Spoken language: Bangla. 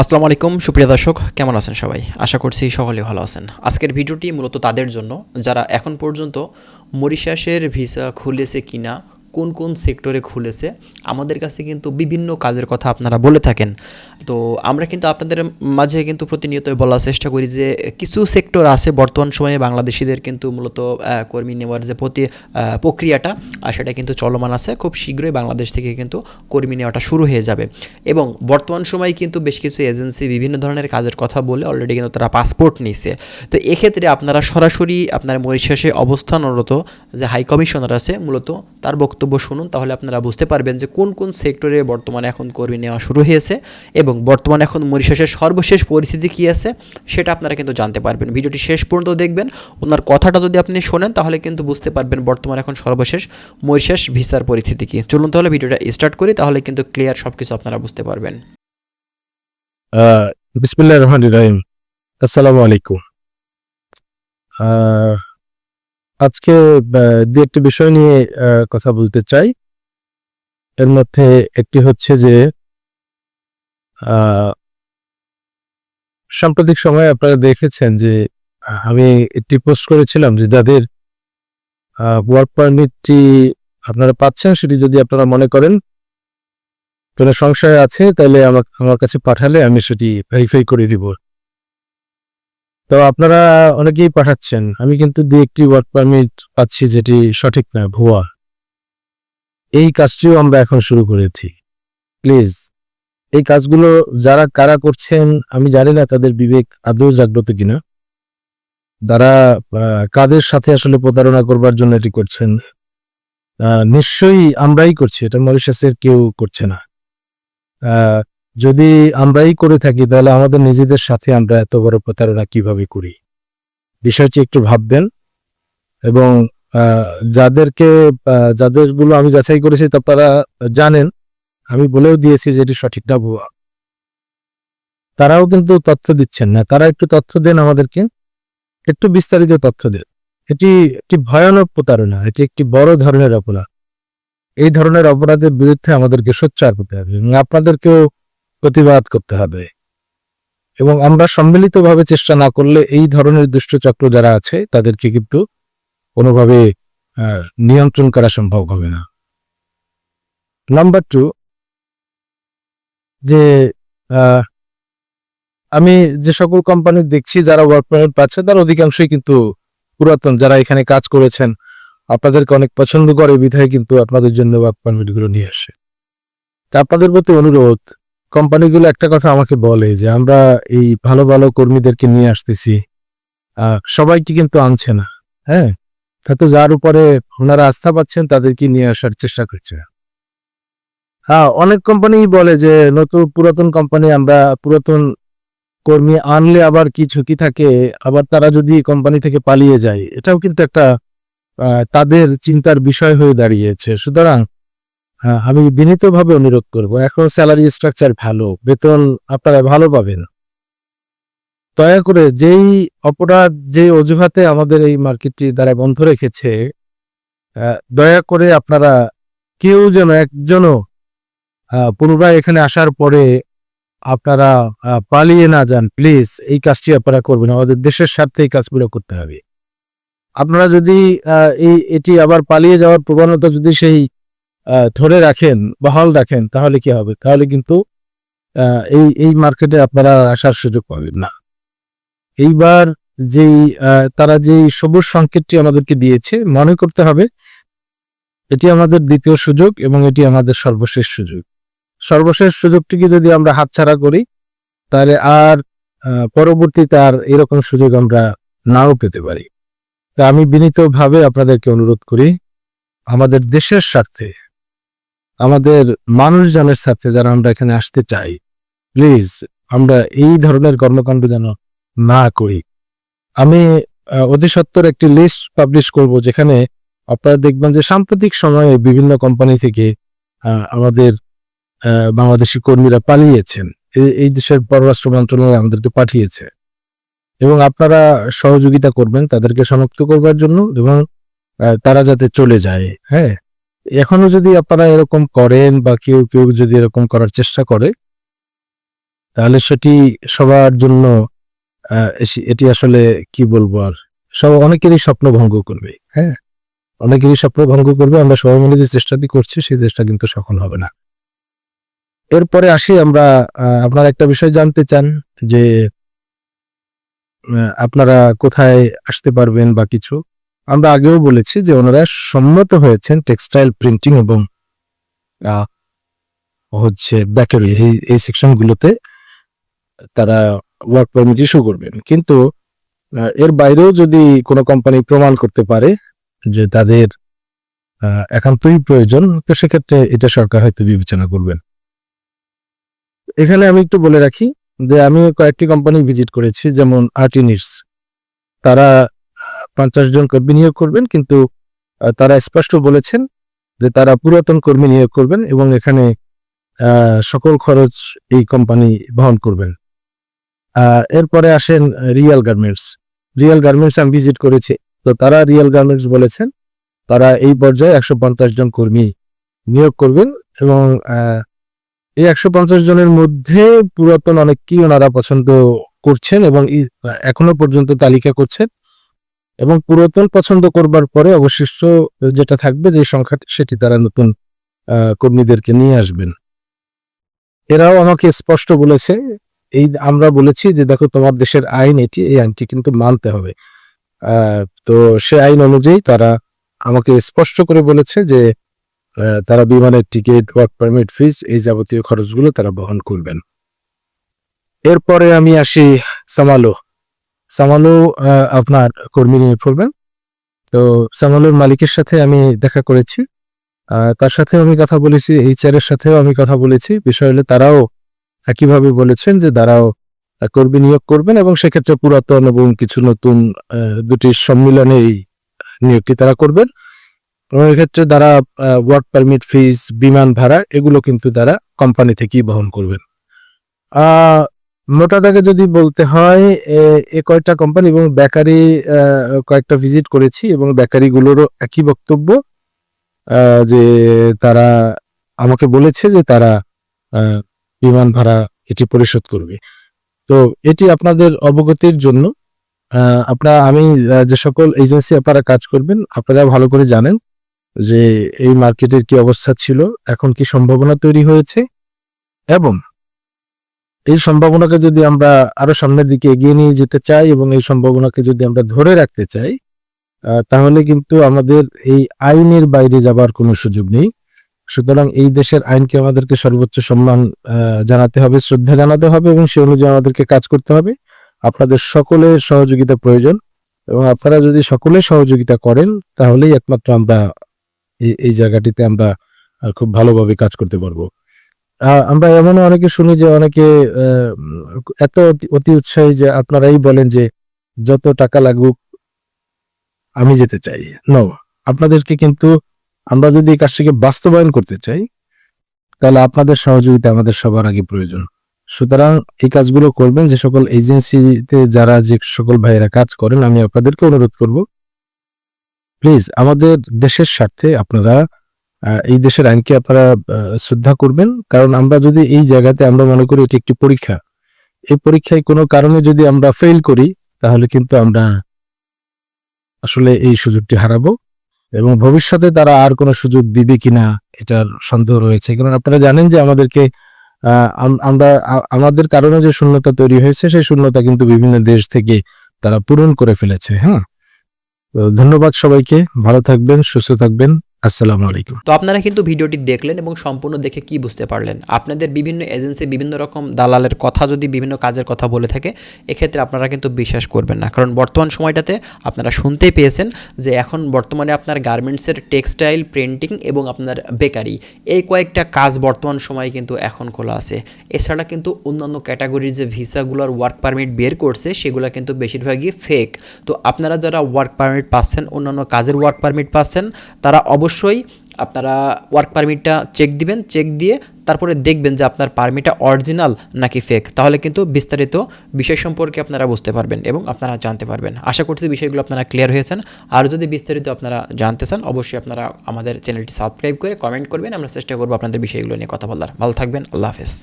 আসসালামু আলাইকুম সুপ্রিয় দর্শক, কেমন আছেন সবাই? আশা করছি সকলে ভালো আছেন। আজকের ভিডিওটি মূলত তাদের জন্য যারা এখন পর্যন্ত মরিশাসের ভিসা খুলেছে কিনা, কোন কোন সেক্টরে খুলেছে, আমাদের কাছে কিন্তু বিভিন্ন কাজের কথা আপনারা বলে থাকেন। তো আমরা কিন্তু আপনাদের মাঝে কিন্তু প্রতিনিয়তই বলার চেষ্টা করি যে কিছু সেক্টর আছে বর্তমান সময়ে বাংলাদেশিদের কিন্তু মূলত কর্মী নেওয়ার যে প্রক্রিয়াটা সেটা কিন্তু চলমান আছে। খুব শীঘ্রই বাংলাদেশ থেকে কিন্তু কর্মী নেওয়াটা শুরু হয়ে যাবে এবং বর্তমান সময়ে কিন্তু বেশ কিছু এজেন্সি বিভিন্ন ধরনের কাজের কথা বলে অলরেডি কিন্তু তারা পাসপোর্ট নিছে। তো এক্ষেত্রে আপনারা সরাসরি আপনার মরিশাসে অবস্থানরত যে হাই কমিশনার আছে মূলত তার বক্তব্য শুনুন, তাহলে আপনারা বুঝতে পারবেন যে কোন কোন সেক্টরে বর্তমানে এখন কর্মী নেওয়া শুরু হয়েছে এবং বর্তমানে এখন মরিশাসের সর্বশেষ পরিস্থিতি কী আছে সেটা আপনারা কিন্তু জানতে পারবেন। ভিডিওটি শেষ পর্যন্ত দেখবেন, ওনার কথাটা যদি আপনি শোনেন তাহলে কিন্তু বুঝতে পারবেন বর্তমানে এখন সর্বশেষ মরিশাস ভিসার পরিস্থিতি কী। চলুন তাহলে ভিডিওটা স্টার্ট করি, তাহলে কিন্তু ক্লিয়ার সব কিছু আপনারা বুঝতে পারবেন। বিসমিল্লাহির রহমানির রহিম। আসসালামু আলাইকুম। আজকে দু একটি বিষয় নিয়ে কথা বলতে চাই। এর মধ্যে একটি হচ্ছে যে সাম্প্রতিক সময়ে আপনারা দেখেছেন যে আমি একটি পোস্ট করেছিলাম যে যাদের ওয়ার্ক পারমিটটি আপনারা পাচ্ছেন, সেটি যদি আপনারা মনে করেন কোনো সংশয় আছে তাহলে আমার কাছে পাঠালে আমি সেটি ভেরিফাই করে দিব। তো আপনারা অনেকেই পাঠাচ্ছেন, আমি কিন্তু দু একটি ওয়ার্ক পারমিট পাচ্ছি যেটি সঠিক না, ভুয়া। এই কাজটিও আমরা এখন শুরু করেছি। প্লিজ এই কাজগুলো কারা করছেন আমি জানি না তাদের বিবেক আদৌ জাগ্রত কিনা, তারা কাদের সাথে আসলে প্রতারণা করবার জন্য এটি করছেন। নিশ্চয়ই আমরাই করছি, এটা মরিশাসের কেউ করছে না। যদি আমরাই করে থাকি তাহলে আমাদের নিজেদের সাথে আমরা এত বড় প্রতারণা কিভাবে করি, বিষয়টি একটু ভাববেন। এবং যাদেরগুলো আমি যাচাই করেছি আপনারা জানেন, আমি বলেও দিয়েছি যে এটি সঠিক না, ভুয়া। তারাও কিন্তু তথ্য দিচ্ছেন না। তারা একটু তথ্য দেন আমাদেরকে, একটু বিস্তারিত তথ্য দেন। এটি একটি ভয়ানক প্রতারণা, এটি একটি বড় ধরনের অপরাধ। এই ধরনের অপরাধের বিরুদ্ধে আমাদেরকে সোচ্চার হতে হবে এবং আপনাদেরকেও প্রতিবাদ করতে হবে। এবং আমরা সম্মিলিতভাবে চেষ্টা না করলে এই ধরনের দুষ্টচক্র যারা আছে তাদেরকে কিন্তু কোনোভাবে নিয়ন্ত্রণ করা সম্ভব হবে না। নাম্বার 2, যে আমি যে সকল কোম্পানি দেখছি যারা ওয়ার্ক পারমিট পাচ্ছে তার অধিকাংশই কিন্তু পুরাতন, যারা এখানে কাজ করেছেন, আপনাদেরকে অনেক পছন্দ করে বিধায় কিন্তু আপনাদের জন্য ওয়ার্ক পারমিট গুলো নিয়ে আসে। তা আপনাদের প্রতি অনুরোধ, কোম্পানিগুলো একটা কথা আমাকে বলে যে আমরা এই ভালো ভালো কর্মীদেরকে নিয়ে আসতেছি, সবাইকে কিন্তু আনছে না। হ্যাঁ, তাতে যার উপরে ওনারা আস্থা পাচ্ছেন তাদেরকে নিয়ে আসার চেষ্টা করছে। হ্যাঁ, অনেক কোম্পানি বলে যে পুরাতন কোম্পানি, আমরা পুরাতন কর্মী আনলে আবার কি ঝুঁকি থাকে, আবার তারা যদি কোম্পানি থেকে পালিয়ে যায়, এটাও কিন্তু একটা তাদের চিন্তার বিষয় হয়ে দাঁড়িয়েছে। সুতরাং আমি বিনীতভাবে অনুরোধ করব, এখন স্যালারি স্ট্রাকচার ভালো, বেতন আপনারা ভালো পাবেন। দয়া করে যেই অপরাধ, যে অজুহাতে আমাদের এই মার্কেটটি দ্বারা বন্ধ রেখেছে, দয়া করে আপনারা কেউ যেন একজনও পুনরায় এখানে আসার পরে আপনারা পালিয়ে না যান। প্লিজ এই কাজটি আপনারা করবেন, আমাদের দেশের স্বার্থে এই কাজগুলো করতে হবে। আপনারা যদি এটি আবার পালিয়ে যাওয়ার প্রবণতা যদি সেই ধরে রাখেন, বহাল রাখেন, তাহলে কি হবে? তাহলে কিন্তু এই মার্কেটে আপনারা আসার সুযোগ পাবেন না। এইবার যেই তারা যেই সবুজ সংকেতটি আমাদেরকে দিয়েছে, মনে করতে হবে এটি আমাদের দ্বিতীয় সুযোগ এবং এটি আমাদের সর্বশেষ সুযোগ। সর্বশেষ সুযোগটিকে যদি আমরা হাতছাড়া করি তাহলে আর পরবর্তীতে আর এরকম সুযোগ আমরা নাও পেতে পারি। তা আমি বিনীতভাবে আপনাদেরকে অনুরোধ করি, আমাদের দেশের স্বার্থে, আমাদের মানুষজনের স্বার্থে যারা আমরা এখানে আসতে চাই, প্লিজ আমরা এই ধরনের কর্মকাণ্ড যেন না করি। আমি অতি সত্বর একটি লিস্ট পাবলিশ করব যেখানে আপনারা দেখবেন যে সাম্প্রতিক সময়ে বিভিন্ন কোম্পানি থেকে আমাদের বাংলাদেশি কর্মীরা পালিয়েছেন, এই দেশের পররাষ্ট্র মন্ত্রণালয় আমাদেরকে পাঠিয়েছে এবং আপনারা সহযোগিতা করবেন তাদেরকে শনাক্ত করবার জন্য এবং তারা যাতে চলে যায়। হ্যাঁ, এখনো যদি আপনারা এরকম করেন বা কেউ কেউ যদি এরকম করার চেষ্টা করে, তাহলে সেটি সবার জন্য এটি আসলে কি বলবো আর, অনেকেরই স্বপ্ন ভঙ্গ করবে। হ্যাঁ, অনেকেরই স্বপ্ন ভঙ্গ করবে। আমরা সবাই মিলে যে চেষ্টাটি করছি সেই চেষ্টা কিন্তু সফল হবে না। এরপরে আসি আমরা, আপনারা একটা বিষয় জানতে চান যে আপনারা কোথায় আসতে পারবেন বা কিছু। আমরা আগেও বলেছি যে ওনারা সম্মত হয়েছেন টেক্সটাইল প্রিন্টিং এবং আহ, বেকারি এই সেকশনগুলোতে তারা ওয়ার্ক পারমিট ইস্যু করবেন। কিন্তু এর বাইরেও যদি কোনো কোম্পানি প্রমাণ করতে পারে যে তাদের একান্তই প্রয়োজন, তো সেক্ষেত্রে এটা সরকার হয়তো বিবেচনা করবেন। এখানে আমি একটু বলে রাখি যে আমি কয়েকটি কোম্পানি ভিজিট করেছি, যেমন আর্টিনিটস। তারা 50 জন কর্মী নিয়োগ করবেন, কিন্তু তারা স্পষ্ট বলেছেন যে তারা পুরাতন কর্মী নিয়োগ করবেন এবং এখানে সকল খরচ এই কোম্পানি বহন করবেন। এরপরে আসেন রিয়াল গার্মেন্টস। রিয়াল গার্মেন্টস আমি ভিজিট করেছি, তো তারা রিয়াল গার্মেন্টস বলেছেন তারা এই পর্যায়ে 150 জন কর্মী নিয়োগ করবেন এবং এই 150 জনের মধ্যে পুরাতন অনেককেই ওনারা পছন্দ করছেন এবং এখনো পর্যন্ত তালিকা করছেন, এবং পুরাতন পছন্দ করবার পরে অবশিষ্ট যেটা থাকবে যে সংখ্যাটি, সেটি তারা নতুন কর্মীদেরকে নিয়ে আসবেন। এরাও আমাকে স্পষ্ট বলেছে, আমরা বলেছি যে দেখো তোমার দেশের আইন এটি, এই আইনটি কিন্তু মানতে হবে। তো সে আইন অনুযায়ী তারা আমাকে স্পষ্ট করে বলেছে যে তারা বিমানের টিকিট, ওয়ার্ক পারমিট, ফিস, এই যাবতীয় খরচগুলো তারা বহন করবেন। এরপরে আমি আসি সামালো। আপনার কর্মী নিয়োগ করবেন। তো সামালোর মালিকের সাথে আমি দেখা করেছি, তার সাথেও আমি কথা বলেছি, HR এর সাথেও আমি কথা বলেছি। বিষয় হলে তারাও একইভাবে বলেছেন যে তারাও কর্মী নিয়োগ করবেন এবং সেক্ষেত্রে পুরাতন এবং কিছু নতুন দুটি সম্মিলনে এই নিয়োগটি তারা করবেন। এবং এক্ষেত্রে তারা ওয়ার্ক পারমিট, ফিস, বিমান ভাড়া এগুলো কিন্তু তারা কোম্পানি থেকেই বহন করবেন। মোটা দাগে যদি বলতে হয়, এ কয়েকটা কোম্পানি এবং বেকারি কয়েকটা ভিজিট করেছি এবং বেকারিগুলোরও একই বক্তব্য, যে তারা আমাকে বলেছে যে তারা বিমান ভাড়া এটি পরিশোধ করবে। তো এটি আপনাদের অবগতির জন্য। আমি যে সকল এজেন্সি আপনারা কাজ করবেন আপনারা ভালো করে জানেন যে এই মার্কেটের কি অবস্থা ছিল, এখন কি সম্ভাবনা তৈরি হয়েছে, এবং এই সম্ভাবনাকে যদি আমরা আরো সামনের দিকে এগিয়ে নিয়ে যেতে চাই এবং এই সম্ভাবনাকে যদি আমরা ধরে রাখতে চাই, তাহলে কিন্তু আমাদের এই আইনের বাইরে যাবার কোনো সুযোগ নেই। সুতরাং এই দেশের আইনকে আমাদেরকে সর্বোচ্চ সম্মান জানাতে হবে, শ্রদ্ধা জানাতে হবে এবং সে অনুযায়ী আমাদেরকে কাজ করতে হবে। আপনাদের সকলের সহযোগিতা প্রয়োজন এবং আপনারা যদি সকলে সহযোগিতা করেন তাহলেই একমাত্র আমরা এই জায়গাটিতে আমরা খুব ভালোভাবে কাজ করতে পারবো। আমরা এমনও অনেকে শুনি যে অনেকে এত অতি উৎসাহী যে আপনারাই বলেন যে যত টাকা লাগুক আমি যেতে চাই। নো, আপনাদেরকে কিন্তু আমরা যদি এই কাজটিকে বাস্তবায়ন করতে চাই তাহলে আপনাদের সহযোগিতা আমাদের সবার আগে প্রয়োজন। সুতরাং এই কাজগুলো করবেন। যে সকল এজেন্সিতে যারা যে সকল ভাইয়েরা কাজ করেন, আমি আপনাদেরকে অনুরোধ করব প্লিজ আমাদের দেশের স্বার্থে আপনারা এই দেশের আইনকে আপনারা শ্রদ্ধা করবেন। কারণ আমরা যদি এই জায়গাতে আমরা মনে করি এটি একটি পরীক্ষা, এই পরীক্ষায় কোনো কারণে যদি আমরা ফেল করি তাহলে কিন্তু আমরা আসলে এই সুযোগটি হারাবো এবং ভবিষ্যতে তারা আর কোনো সুযোগ দিবে কিনা এটার সন্দেহ রয়েছে। কারণ আপনারা জানেন যে আমাদেরকে আমরা আমাদের কারণে যে শূন্যতা তৈরি হয়েছে সেই শূন্যতা কিন্তু বিভিন্ন দেশ থেকে তারা পূরণ করে ফেলেছে। হ্যাঁ, তো ধন্যবাদ সবাইকে, ভালো থাকবেন, সুস্থ থাকবেন, আসসালামু আলাইকুম। তো আপনারা কিন্তু ভিডিওটি দেখলেন এবং সম্পূর্ণ দেখে কি বুঝতে পারলেন? আপনাদের বিভিন্ন এজেন্সি বিভিন্ন রকম দালালের কথা যদি বিভিন্ন কাজের কথা বলে থাকে, এক্ষেত্রে আপনারা কিন্তু বিশ্বাস করবেন না। কারণ বর্তমান সময়টাতে আপনারা শুনতেই পেয়েছেন যে এখন বর্তমানে আপনার গার্মেন্টসের টেক্সটাইল, প্রিন্টিং এবং আপনার বেকারি, এই কয়েকটা কাজ বর্তমান সময়ে কিন্তু এখন খোলা আছে। এছাড়া কিন্তু অন্যান্য ক্যাটাগরির যে ভিসাগুলোর ওয়ার্ক পারমিট বের করছে সেগুলো কিন্তু বেশিরভাগই ফেক। তো আপনারা যারা ওয়ার্ক পারমিট পাচ্ছেন, অন্যান্য কাজের ওয়ার্ক পারমিট পাচ্ছেন, তারা অবশ্যই আপনারা ওয়ার্ক পারমিটটা চেক দিবেন। চেক দিয়ে তারপরে দেখবেন যে আপনার পারমিটটা অরিজিনাল নাকি ফেক। তাহলে কিন্তু বিস্তারিত বিষয় সম্পর্কে আপনারা বুঝতে পারবেন এবং আপনারা জানতে পারবেন। আশা করছি বিষয়গুলো আপনারা ক্লিয়ার হয়েছেন। আর যদি বিস্তারিত আপনারা জানতে চান অবশ্যই আপনারা আমাদের চ্যানেলটি সাবস্ক্রাইব করে কমেন্ট করবেন। আমরা চেষ্টা করবো আপনাদের বিষয়গুলো নিয়ে কথা বলার। ভালো থাকবেন, আল্লাহ হাফেজ।